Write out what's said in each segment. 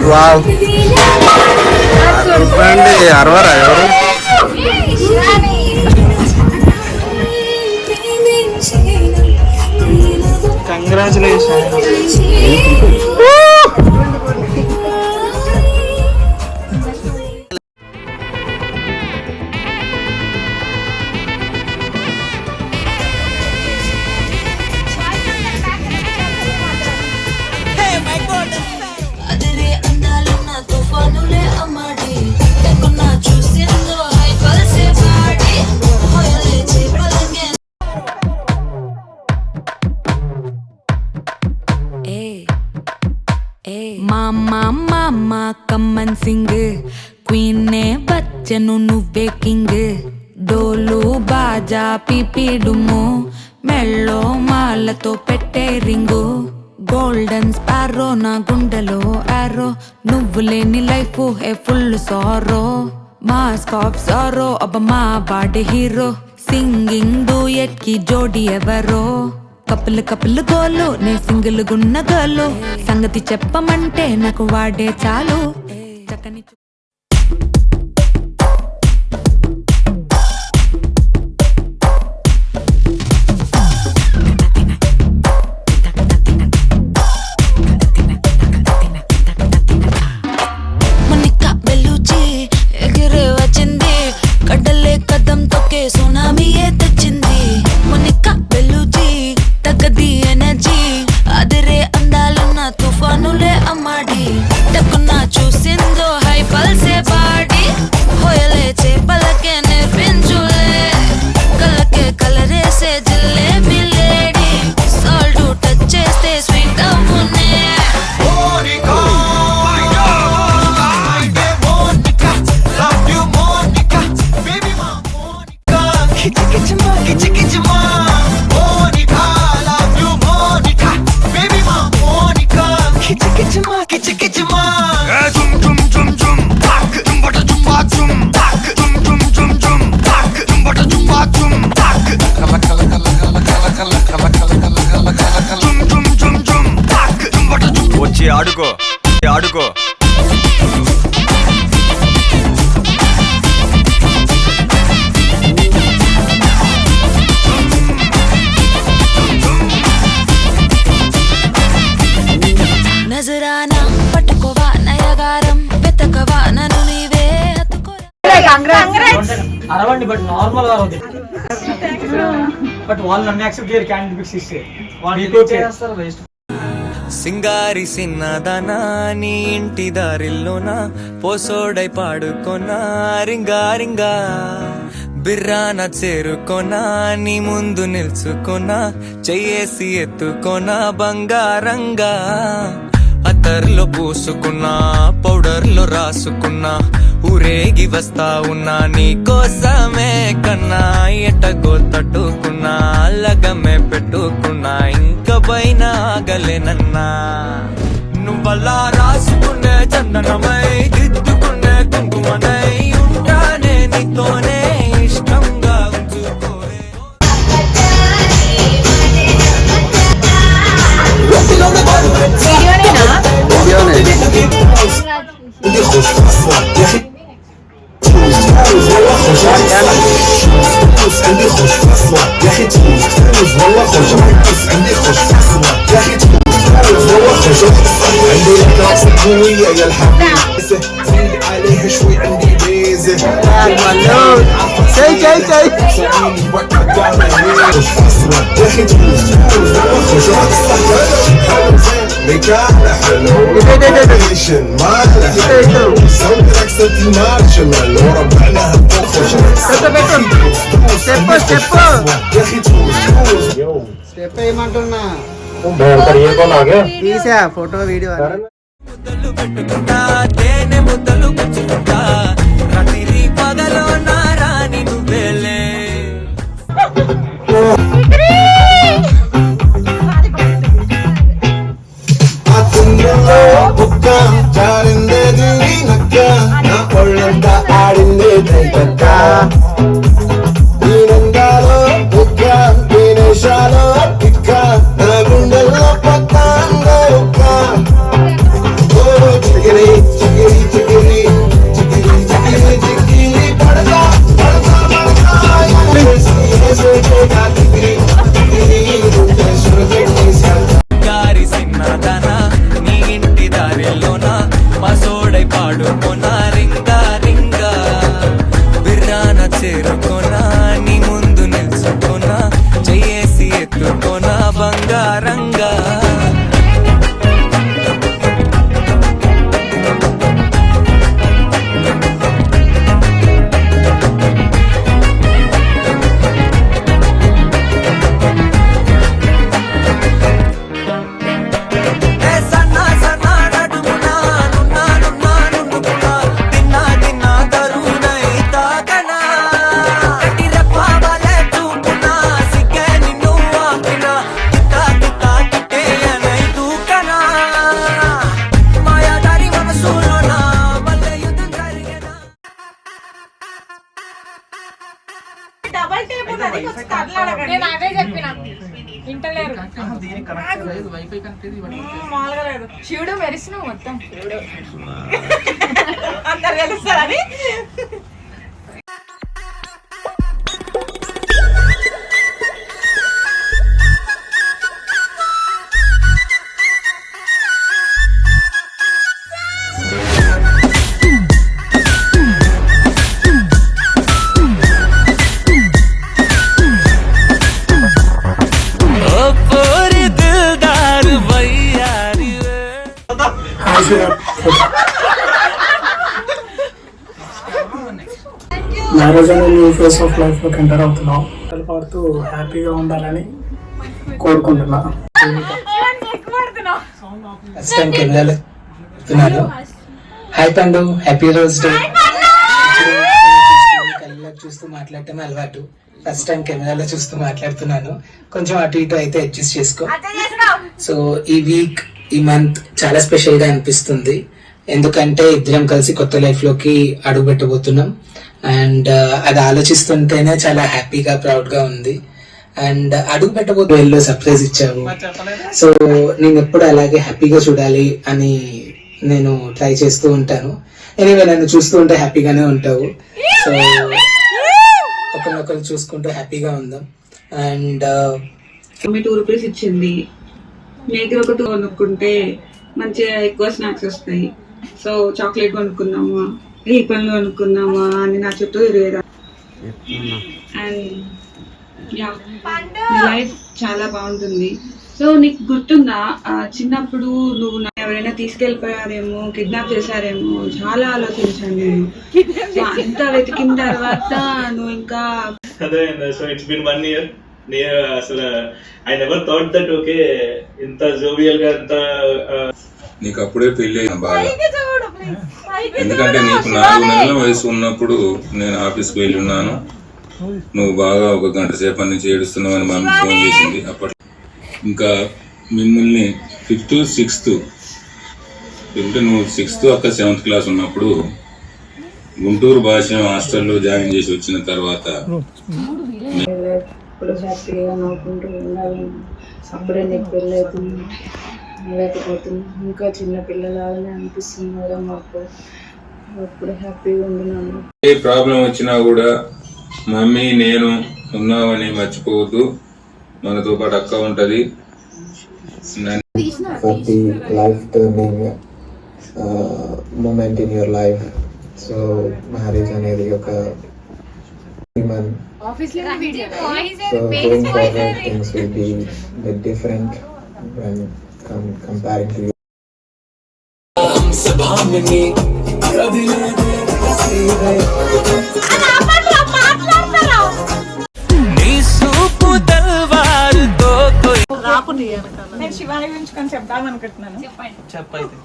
Wow చూడండి అరవరా ఎవరు congratulation మామా కమ్మన్ సింగ్ క్వీన్ నే బచ్చను నువ్వే కింగ్ డోలు బాజా పిపిడుము మెళ్ళో మాలతో పెట్టే రింగు గోల్డెన్ స్పారో నా గుండెలో ఆరో నువ్వు లేని life hey full sorrow mask of sorrow అబ్బ మా బాడీ హీరో సింగింగ్ డూయట్ కి జోడి ఎవరో కప్పులు కప్పులు గోలు నే సింగిల్ గున్న గోలు సంగతి చెప్పమంటే నాకు వాడే చాలు చక్కని మొనికా బెలూచి ఎగిరే వచ్చింది కడ్డలే కదం తొక్కే సునామీయే తెచ్చింది మొనికా బెలూచి తగ్గది ఎనర్జీ అదిరే అందాలున్న తుఫానులే అమ్మాడి టక్కున చూసిందో హై పల్సే బాడి హోయలే చేపలకే నేర్పించులే కళ్ళకే కలరేసే జిల్లేబీ లేడీ సాల్ట్ టచ్ చేస్తే స్వీట్ అవ్వునే వచ్చి ఆడుకో ఆడుకో నజరానా పట్టుకోవా నయగారం వెతకవా నన్ను నీవే అరవండి బట్ నార్మల్ గా ఉంది బట్ వాళ్ళు నన్ను యాక్సెప్ట్ చేయరు క్యాండిడేట్ పిక్స్ ఇస్తే వాళ్ళు చేస్తారు వేస్ట్ సింగారి సిన్నదనా నీ ఇంటి దారిల్లోనా పోసోడై పాడుకోనా రింగా రింగా బిర్రాన చేరుకోనా నీ ముందు నిల్చుకోనా చెయ్యేసి ఎత్తుకోనా బంగారంగా అత్తర్లో పూసుకున్నా పౌడర్లో రాసుకున్నా ఊరేగి వస్తా ఉన్నా నీ కోసమే కన్నా ఎటగో తట్టుకున్నా లగమే పెట్టుకున్నా ఇంక పైన ఆగలేనన్నా నువ్వలా రాసుకునే చందనమై దిద్దుకునే కుంకుమనై ఉంటానే నీతోనే ఇష్టంగా ఉంచుకోవే عندي خوش فصلة يا اخي والله خوش عندي خوش فصلة يا اخي تفوز والله خوش عندي خوش فصلة يا اخي تفوز والله خوش عندي الكاس القوية يا الحبيب زيد عليها شوي عندي بيزة جاي خوش فصلة يا اخي تفوز والله خوش مكانة حلو ريليشن مالها حلو سوي رقصة المارشميلو ربعناها بطخش يا اخي تفوز స్టెప్ ఏమంటున్నా తీసా ఫోటో వీడియో ముద్దలు పెట్టుకుంటా తేనె ముద్దలు గుచ్చుకుంటా రాత్రి పగలో నా రాణి నువ్వేలే బుక్క జారిందేది నక్క నా ఒళ్ళంతా ఆడిందే దైతక్క దీనంగాలో బుక్క దీనేశాలో టిక్క నా గుండెల్లో పక్క అందరుక్క చిటికిని లేరు మామూలుగా లేదు. శివుడు మెరిసిన మొత్తం శివుడు అందరు తెలుస్తారని. మ్యారేజ్ అనే న్యూ ఫేస్ ఆఫ్ లైఫ్ లోకి ఎంటర్ అవుతున్నాం. పాడుతూ హ్యాపీగా ఉండాలని కోరుకుంటున్నా. హాయ్ పండు, హ్యాపీ రోజ్ డే. కళ్ళకి చూస్తూ మాట్లాడటం అలవాటు. ఫస్ట్ టైం కెమెరాలో చూస్తూ మాట్లాడుతున్నాను. కొంచెం అటు ఇటు అయితే అడ్జస్ట్ చేసుకో. సో ఈ వీక్, ఈ మంత్ చాలా స్పెషల్ గా అనిపిస్తుంది. ఎందుకంటే ఇద్దరం కలిసి కొత్త లైఫ్ లోకి అడుగు పెట్టబోతున్నాం. అండ్ అది ఆలోచిస్తుంటేనే చాలా హ్యాపీగా, ప్రౌడ్ గా ఉంది. అండ్ అడుగు పెట్టబోతు వెళ్ళి సర్ప్రైజ్ ఇచ్చావు. సో నేను ఎప్పుడు అలాగే హ్యాపీగా చూడాలి అని నేను ట్రై చేస్తూ ఉంటాను. ఎనీవే నన్ను చూస్తూ ఉంటే హ్యాపీగానే ఉంటావు. సో ఒకరినొకరు చూసుకుంటూ హ్యాపీగా ఉందాం. అండ్ ₹2 ఇచ్చింది. మేకర్ ఒక 2 కొనుక్కుంటే మంచిగా ఎక్కువ స్నాక్స్ వస్తాయి. సో చాక్లెట్ కొనుక్కున్నామా, ఈ పనులు కొనుక్కున్నామా అని నా చుట్టూ తిరిగేదా. అండ్ యా, నీ లైఫ్ చాలా బాగుంటుంది. సో నీకు గుర్తుందా, చిన్నప్పుడు నువ్వు ఎవరైనా తీసుకెళ్ళిపోయారేమో, కిడ్నాప్ చేశారేమో చాలా ఆలోచించాను నేను. సో అంత వెతికిన తర్వాత నువ్వు ఇంకా అదే. So it's been 1 year. అసలు I never thought that okay ఇంత జోవియల్ గా ఇంత. నీకు అప్పుడే పెళ్లి అయిన బాగా, ఎందుకంటే నీకు 4 నెలల వయసు ఉన్నప్పుడు నేను ఆఫీస్కి వెళ్ళి ఉన్నాను. నువ్వు బాగా 1 గంట సేపటి నుంచి ఏడుస్తున్నావు అని మమ్మీ ఫోన్ చేసింది. అప్పట్లో ఇంకా మిమ్మల్ని 5th, 6th, నువ్వు 6th అక్క 7th క్లాస్ ఉన్నప్పుడు గుంటూరు భాష హాస్టల్లో జాయిన్ చేసి వచ్చిన తర్వాత ఇప్పుడు హ్యాపీగా నవ్వుకుంటూ ఉండాలి. అప్పుడే నీకు పెళ్ళి అవుతుంది, లేకపోతుంది ఇంకా చిన్న పిల్లలాగానే అనిపిస్తుంది కదా మాకు. అప్పుడు హ్యాపీగా ఉంటున్నాను. ఏ ప్రాబ్లం వచ్చినా కూడా మమ్మీ నేను ఉన్నామని మర్చిపోవద్దు. మనతో పాటు అక్క ఉంటది. ప్రతి life turning moment in your life. So marriage అనేది ఒక human. So going forward things will be a bit different when comparing to you. నేను శివాని గురించి కొంచెం చెప్దామనుకుంటున్నాను. చెప్పైతే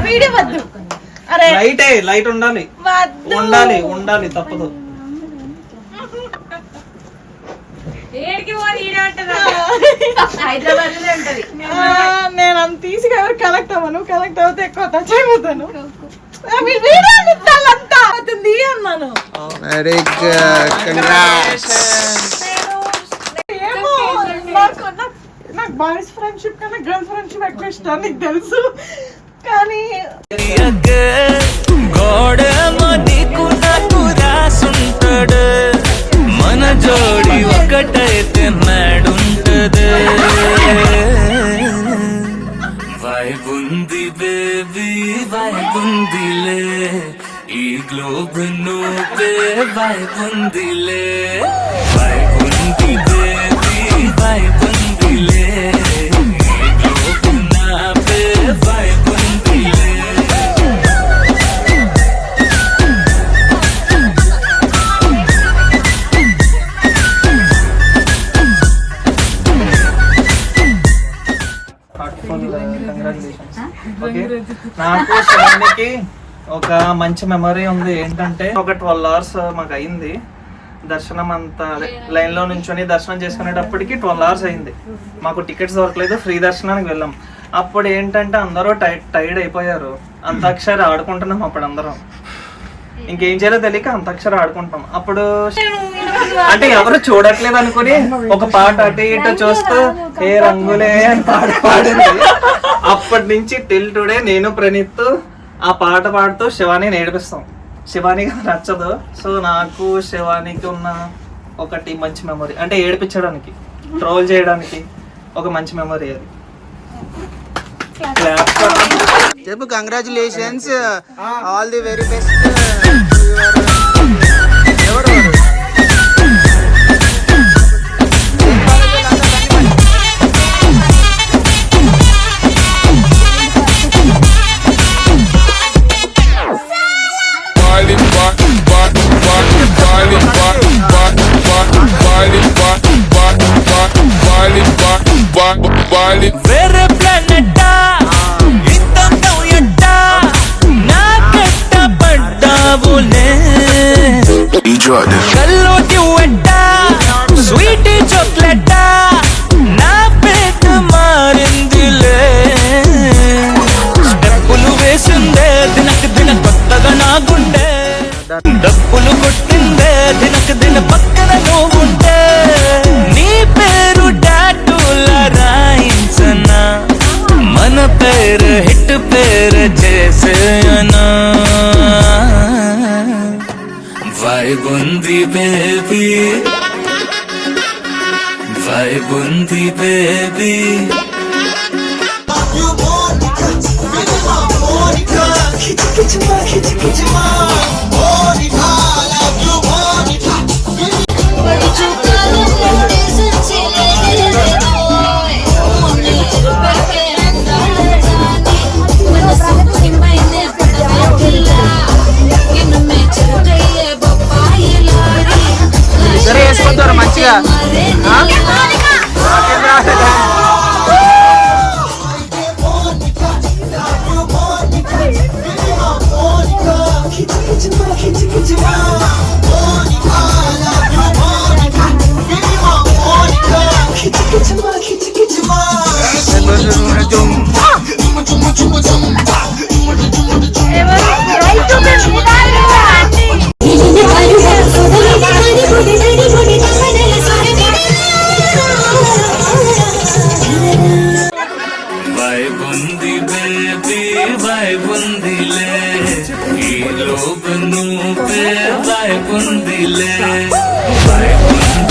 వీడియో వద్దు. అరే లైట్ ఉండాలి, ఉండాలి తప్పదు. హైదరాబాద్ నేను అంత ఈజీగా ఎవరు కనెక్ట్ అవ్వను. కనెక్ట్ అవుతే ఎక్కువ టచ్ అయిపోతాను. అన్నాను. ఏమో నాకు బాయ్స్ ఫ్రెండ్షిప్ కన్నా గర్ల్ ఫ్రెండ్షిప్ ఎక్కువ ఇష్టం, నీకు తెలుసు. కానీ మన జోడి ఒకటైతే నాడుంటది. వైబుంది బేబీ వైబుందిలే, ఈ గ్లోబ్ నువ్వే వైబుందిలే. వైబుంది బేబీ వైబుందిలే, ఈ గ్లోబ్ నావే వైబుందిలే. నాకు శివానికి ఒక మంచి మెమరీ ఉంది. ఏంటంటే ఒక 12 hours మాకు అయింది దర్శనం. అంతా లైన్ లో నుంచొని దర్శనం చేసుకునేటప్పటికి 12 hours అయింది. మాకు టికెట్స్ దొరకలేదు, ఫ్రీ దర్శనానికి వెళ్ళాం. అప్పుడు ఏంటంటే అందరూ టైర్డ్ అయిపోయారు. అంతాక్షరి ఆడుకుంటున్నాం అప్పుడు అందరం. ఇంకేం చేయాలో తెలియక అంతాక్షరి ఆడుకుంటాం. అప్పుడు అంటే ఎవరు చూడట్లేదు అనుకుని ఒక పాట అటు ఇటు చూస్తూ ఏ రంగులే అని పాడింది. అప్పటి నుంచి టిల్ టుడే నేను ప్రణీత్ ఆ పాట పాడుతూ శివాని ఏడిపిస్తాం. శివానికి నచ్చదు. సో నాకు శివానికి ఉన్న ఒకటి మంచి మెమరీ, అంటే ఏడిపించడానికి, ట్రోల్ చేయడానికి ఒక మంచి మెమరీ అది. చెప్పు congratulations, all the very best. వేరే ప్లానెట్టా ఇంతం ఎట్టా నా కట్ట పడ్డావులే కల్లోటి వెట్టా స్వీట్ చాక్లెట్టా నా పేట మారిందిలే స్టెప్పులు వేసిందే దినకు దిన కొత్తగా నా గుండె డబ్బులు కొట్టిందే దినకు దిన పక్కన నువ్వుంటే నీ పేరు టాటూల రాయించనా మన పేరు హిట్ పేరు చేసేయనా వైబుంది బేబీ వైబుంది బేబీ వేసుకుంటారు మంచిగా. వైబుంది బేబీ వైబుందిలే ఈ లోపు నువ్వే వైబుందిలే వైబుంది